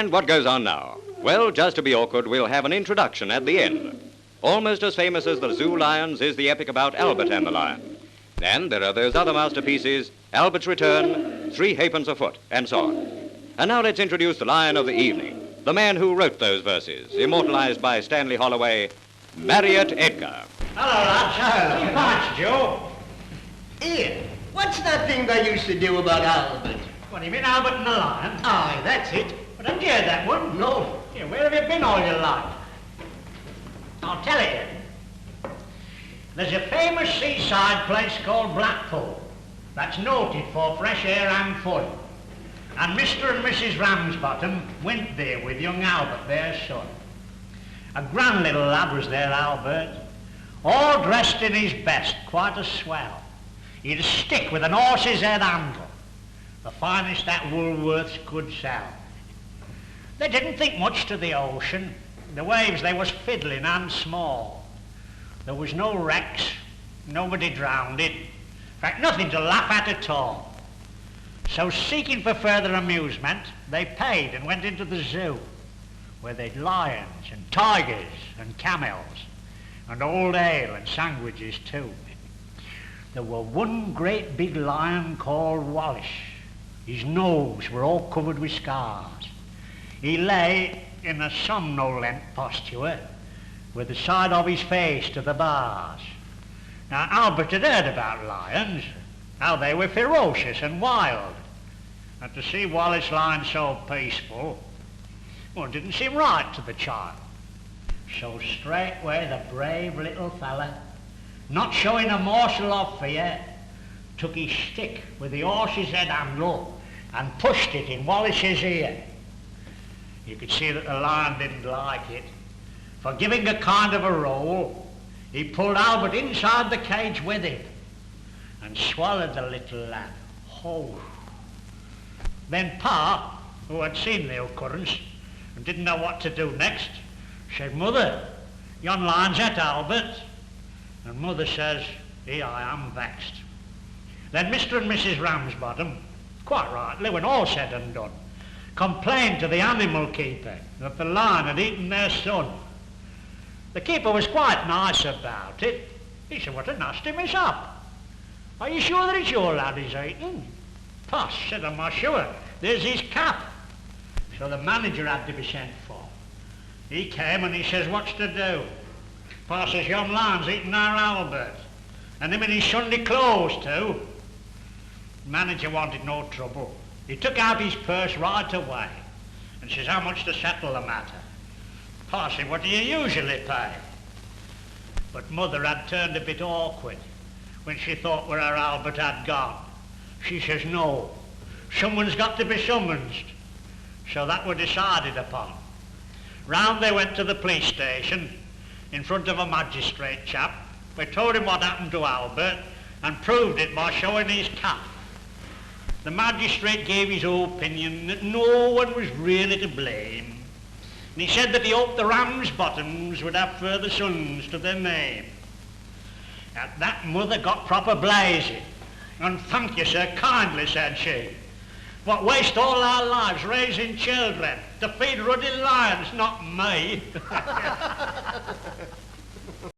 And what goes on now? Well, just to be awkward, we'll have an introduction at the end. Almost as famous as the Zoo Lions is the epic about Albert and the Lion. And there are those other masterpieces, Albert's Return, Three Halfpence a Foot, and so on. And now let's introduce the Lion of the evening, the man who wrote those verses, immortalized by Stanley Holloway, Marriott Edgar. Hello, lads. Hello. Thanks, Joe. Ian, what's that thing they used to do about Albert? What do you mean, Albert and the Lion? Aye, that's it. But haven't you heard that one? No. Yeah, where have you been all your life? I'll tell you. There's a famous seaside place called Blackpool that's noted for fresh air and fun. And Mr. and Mrs. Ramsbottom went there with young Albert, their son. A grand little lad was there, Albert, all dressed in his best, quite a swell. He'd a stick with an horse's head handle, the finest that Woolworths could sell. They didn't think much to the ocean. The waves, they was fiddling and small. There was no wrecks, nobody drowned it. In fact, nothing to laugh at all. So seeking for further amusement, they paid and went into the zoo, where they'd lions and tigers and camels, and old ale and sandwiches too. There were one great big lion called Wallace. His nose were all covered with scars. He lay in a somnolent posture with the side of his face to the bars. Now, Albert had heard about lions, how they were ferocious and wild. And to see Wallace lying so peaceful, well, it didn't seem right to the child. So straightway the brave little fella, not showing a morsel of fear, took his stick with the horse's head handle and pushed it in Wallace's ear. You could see that the lion didn't like it. For giving a kind of a roll, he pulled Albert inside the cage with him and swallowed the little lad whole. Then Pa, who had seen the occurrence and didn't know what to do next, said, "Mother, yon lion's at Albert." And Mother says, "Here I am vexed." Then Mr. and Mrs. Ramsbottom, quite rightly, when all said and done, complained to the animal keeper that the lion had eaten their son. The keeper was quite nice about it. He said, "What a nasty mishap. Are you sure that it's your lad he's eaten?" "Pass," said, "am I sure? There's his cap." So the manager had to be sent for. He came and he says, "What's to do?" Pa says, "Yon lion's eaten our Albert, and him in his Sunday clothes too." The manager wanted no trouble. He took out his purse right away and says, "How much to settle the matter?" Pa said, "What do you usually pay?" But Mother had turned a bit awkward when she thought where her Albert had gone. She says, "No, someone's got to be summoned." So that were decided upon. Round they went to the police station in front of a magistrate chap. They told him what happened to Albert and proved it by showing his cap. The magistrate gave his opinion that no one was really to blame. And he said that he hoped the Ramsbottoms would have further sons to their name. At that Mother got proper blazing. "And thank you, sir, kindly," said she. "What waste all our lives raising children to feed ruddy lions, not me."